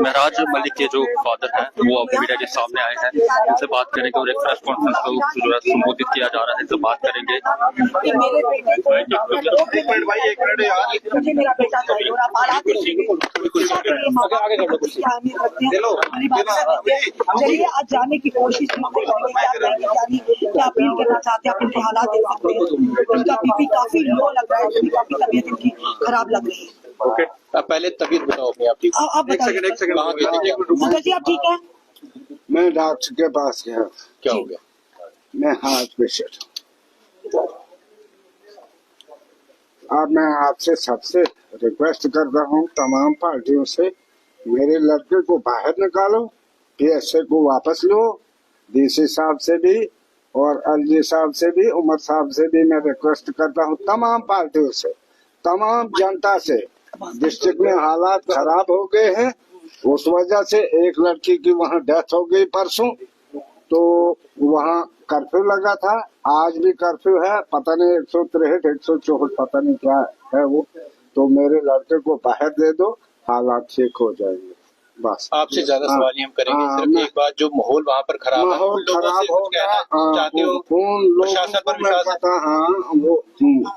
महराज मलिक के जो फादर हैं वो अब मीडिया के सामने आए हैं, उनसे बात करेंगे और एक प्रेस कॉन्फ्रेंस को संबोधित किया जा रहा है, तो बात करेंगे। चलिए आज जाने की कोशिश क्या अपील करना चाहते हैं, आप इनके हालात देख सकते हैं, उनका बीपी काफी लो लग रहा है, काफी तबीयत इनकी खराब लग रही है। ओके, पहले तबीयत बताओ अपनी आपकी। आप बताइए जी, आप ठीक है? मैं डॉक्टर के पास गया। क्या हो गया? मैं हार्ट पेशेंट। अब मैं आपसे सबसे रिक्वेस्ट कर रहा हूँ, तमाम पार्टियों से, मेरे लड़के को बाहर निकालो, पीएसए को वापस लो, डीसी साहब से भी और एलजी साहब से भी, उमर साहब से भी मैं रिक्वेस्ट करता हूँ, तमाम पार्टियों से, तमाम जनता से। डिस्ट्रिक्ट में हालात खराब हो गए हैं, उस वजह से एक लड़की की वहाँ डेथ हो गई परसों, तो वहाँ कर्फ्यू लगा था, आज भी कर्फ्यू है, पता नहीं 163 164 पता नहीं क्या है वो। तो मेरे लड़के को बाहर दे दो, हालात ठीक हो जाएंगे। बस आपसे ज्यादा सवाल ही हम करेंगे। सिर्फ एक बात, जो माहौल वहाँ पर खराब है, माहौल खराब हो गया, चाहते हो प्रशासन पर विश्वास है? हाँ, वो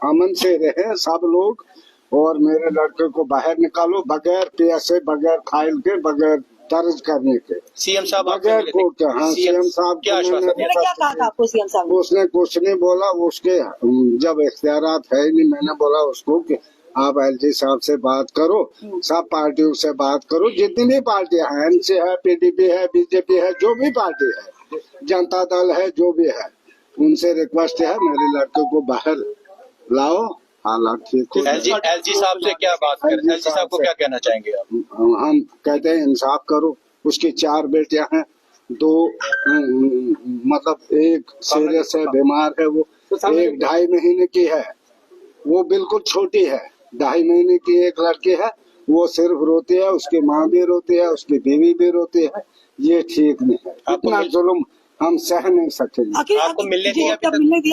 अमन से रहे सब लोग, और मेरे लड़के को बाहर निकालो, बगैर पीएसए, बगैर फाइल के, बगैर दर्ज करने के। सीएम साहब बगैर कोर्ट के। हाँ, सीएम साहब क्या कहा था आपको सीएम साहब? उसने कुछ नहीं बोला, उसके जब इख्तियारात है नहीं, मैंने बोला उसको कि आप एलजी साहब से बात करो, सब पार्टियों से बात करो, जितनी भी पार्टियां हैं, एनसी है, पीडीपी है, बीजेपी है, जो भी पार्टी है, जनता दल है, जो भी है, उनसे रिक्वेस्ट है मेरे लड़के को बाहर लाओ, हालात ठीक हो। एलजी साहब से क्या बात करें? एलजी साहब को क्या कहना चाहेंगे आप? हम कहते हैं इंसाफ करो, उसकी 4 बेटियां हैं, 2 मतलब एक सीरियस है, बीमार है, वो 1-2.5 महीने की है, वो बिल्कुल छोटी है, 2.5 महीने की एक लड़की है, वो सिर्फ रोती है, उसकी माँ भी रोती है, उसकी बीवी भी रोती है, ये ठीक नहीं है। इतना जुल्म हम सह नहीं सकेंगे। आपको मिलने दिया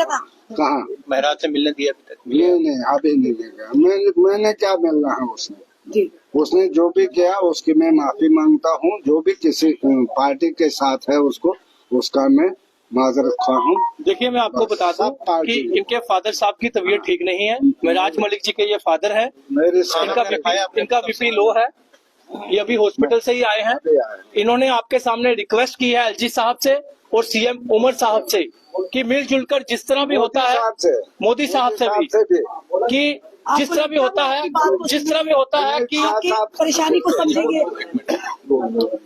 था? कहाँ? महराज से मिलने दिया अभी तक? नहीं, अभी नहीं देगा। मैंने क्या मिलना है उसने? उसने जो भी किया उसकी मैं माफी मांगता हूँ, जो भी किसी पार्टी के साथ है उसको, उसका मैं माजरत खा हूँ। देखिए, मैं आपको बताता हूँ कि इनके फादर साहब की तबीयत ठीक नहीं है। महराज मलिक जी के ये फादर है, इनका बीपी लो है, ये अभी हॉस्पिटल से ही आए हैं। इन्होंने आपके सामने रिक्वेस्ट की है एलजी साहब से और सीएम उमर साहब से कि मिलजुल कर जिस तरह भी होता है, मोदी साहब से भी, कि जिस तरह भी होता है कि परेशानी को समझेंगे,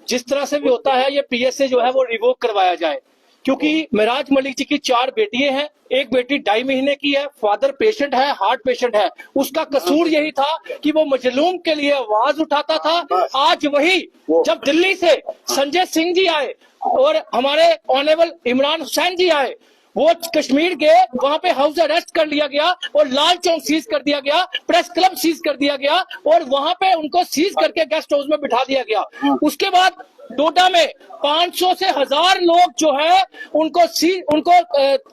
जिस तरह से भी होता है ये पीएसए जो है वो रिवोक करवाया जाए, क्योंकि महराज मलिक जी की 4 बेटियां हैं, एक बेटी 2.5 महीने की है, फादर पेशेंट है, हार्ट पेशेंट है। उसका कसूर यही था कि वो मजलूम के लिए आवाज उठाता था। आज वही जब दिल्ली से संजय सिंह जी आए और हमारे ऑनरेबल इमरान हुसैन जी आए, वो कश्मीर गए, वहां पे हाउस अरेस्ट कर लिया गया और लाल चौक सीज कर दिया गया, प्रेस क्लब सीज कर दिया गया और वहां पे उनको सीज करके गेस्ट हाउस में बिठा दिया गया। उसके बाद डोडा में 500 से 1000 लोग जो है उनको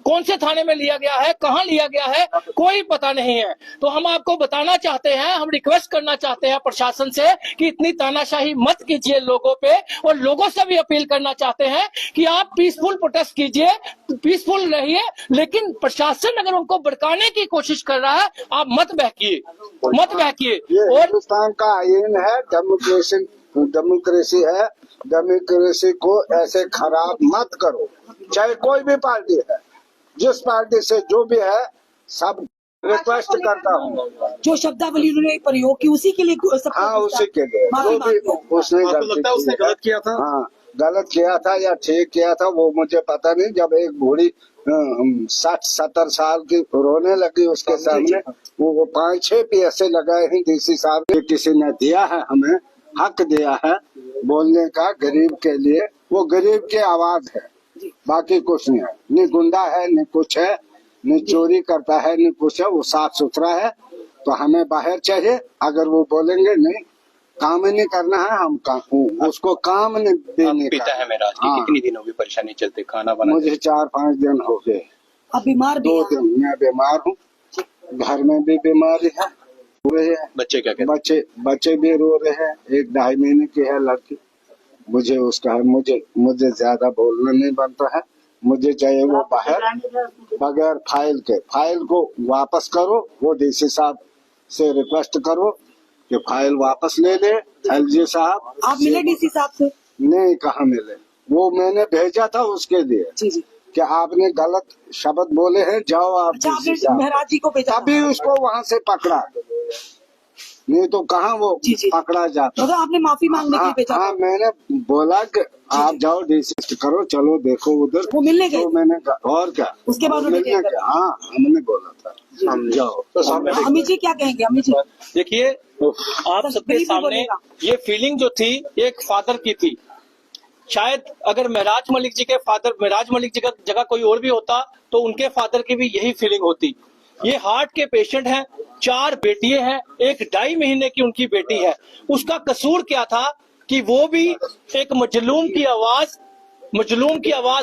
कौन से थाने में लिया गया है, कहां लिया गया है, कोई पता नहीं है। तो हम आपको बताना चाहते हैं, हम रिक्वेस्ट करना चाहते हैं प्रशासन से कि इतनी तानाशाही मत कीजिए लोगों पे, और लोगों से भी अपील करना चाहते हैं कि आप पीसफुल प्रोटेस्ट कीजिए, पीसफुल रहिए, लेकिन प्रशासन अगर उनको भड़काने की कोशिश कर रहा है, आप मत बहकिए। और हिंदुस्तान का आईन है, डेमोक्रेसी है, डेमोक्रेसी को ऐसे खराब मत करो, चाहे कोई भी पार्टी है, जिस पार्टी से जो भी है, सब रिक्वेस्ट करता हूँ। जो शब्दावली उन्होंने प्रयोग की उसी के लिए, हाँ उसी के लिए, जो भी उसने गलत किया था, हाँ गलत किया था या ठीक किया था वो मुझे पता नहीं। जब एक बूढ़ी 60-70 साल की रोने लगी उसके सामने, वो 5-6 पीएसए लगाए हैं डीसी साहब ने, किसी ने दिया है, हमें हक दिया है बोलने का गरीब के लिए, वो गरीब की आवाज है, बाकी कुछ नहीं है, नहीं गुंडा है, नहीं कुछ है, नहीं चोरी करता है, नहीं कुछ है, वो साफ सुथरा है। तो हमें बाहर चाहिए, अगर वो बोलेंगे नहीं काम ही नहीं करना है, हम उसको काम नहीं देने पिता है मेरा। हाँ। कितनी दिन होगी परेशानी चलते, खाना बना? मुझे 4-5 दिन हो गए। अब बीमार 2 दिन मैं बीमार हूँ, घर में भी बीमारी है, रो रहे हैं बच्चे क्या कहते हैं? बच्चे भी रो रहे हैं। एक 2.5 महीने की है लड़की। मुझे उसका मुझे ज्यादा बोलना नहीं बनता है। मुझे चाहिए वो बाहर बगैर फाइल को वापस करो। वो डीसी साहब से रिक्वेस्ट करो कि फाइल वापस ले ले। एलजी साहब आप मिले डीसी साहब से? नहीं, कहाँ मिले। वो मैंने भेजा था उसके लिए जी जी। कि आपने गलत शब्द बोले हैं, जाओ आप अच्छा, आपने डीसी साहब। महाराज जी को भेजा? तभी उसको वहाँ से पकड़ा, नहीं तो कहाँ वो जी, जी। पकड़ा जाता। मतलब आपने माफी मांगने के लिए भेजा? हाँ, मैंने बोला कि आप जाओ डीसी करो, चलो देखो उधर। वो मिलने गए? तो मैंने कहा और क्या, उसके बाद मिलने उन्होंने क्या? हाँ, हमने बोला था हम जाओ। तो अमित जी क्या कहेंगे? अमित जी देखिए, आप सबके बिल्कुल सामने बोलेगा। ये फीलिंग जो थी एक फादर की थी। शायद अगर महराज मलिक जी का जगह कोई और भी होता तो उनके फादर की भी यही फीलिंग होती। ये हार्ट के पेशेंट हैं, 4 बेटियां हैं, एक 2.5 महीने की उनकी बेटी है। उसका कसूर क्या था कि वो भी एक मजलूम की आवाज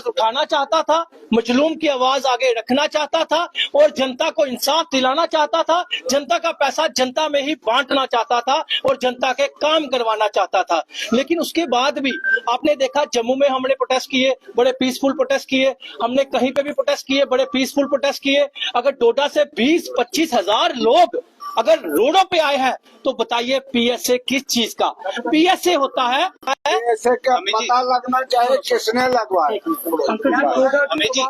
उठाना चाहता था, मजलूम की आवाज आगे रखना चाहता था और जनता को इंसाफ दिलाना चाहता था। जनता का पैसा जनता में ही बांटना चाहता था और जनता के काम करवाना चाहता था। लेकिन उसके बाद भी आपने देखा, जम्मू में हमने प्रोटेस्ट किए, बड़े पीसफुल प्रोटेस्ट किए, हमने कहीं पे भी प्रोटेस्ट किए, बड़े पीसफुल प्रोटेस्ट किए। अगर डोडा से 20-25 हजार लोग अगर रोडों पे आए हैं तो बताइए पीएसए किस चीज का? पीएसए होता है ऐसे का पता लगना चाहिए किसने लगवाया। Amit ji,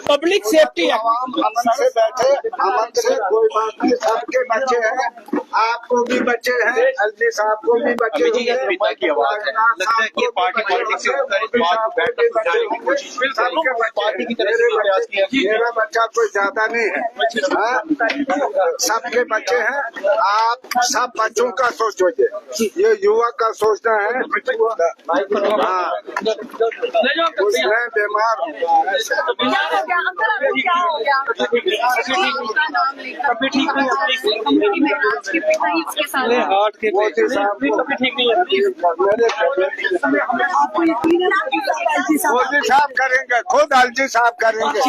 public safety act. अमन से बैठे, अमन से कोई बात नहीं। सबके बच्चे हैं, आपको भी बच्चे हैं, एलजी साहब को भी बच्चे अमित जी, ये पिता की आवाज है। लगता है कि ये पार्टी पॉलिटिक्स से ऊपर इस बात को बैठकर समझाने की कोशिश पार्टी की तरफ से प्रयास किया। मेरा बच्चा कोई ज्यादा नहीं है, हाँ? सबके बच्चे हैं। आप सब बच्चों का सोचोगे, ये युवा का सोचना है। हाँ, उसमें बीमार कभी ठीक नहीं हार्ट के मोदी साहब को कभी ठीक नहीं आपको यकीन है एलजी साहब? मोदी साहब करेंगे, खुद एलजी साहब करेंगे।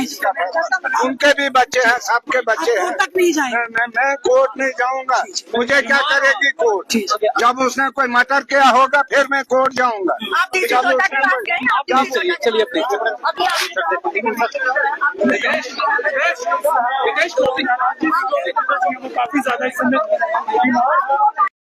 उनके भी बच्चे हैं, सबके बच्चे हैं। तक नहीं जाए? मैं कोर्ट नहीं जाऊंगा। मुझे क्या करेगी कोर्ट? जब उसने कोई मर्डर किया होगा फिर मैं कोर्ट जाऊंगा। चलिए काफी ज्यादा इस समय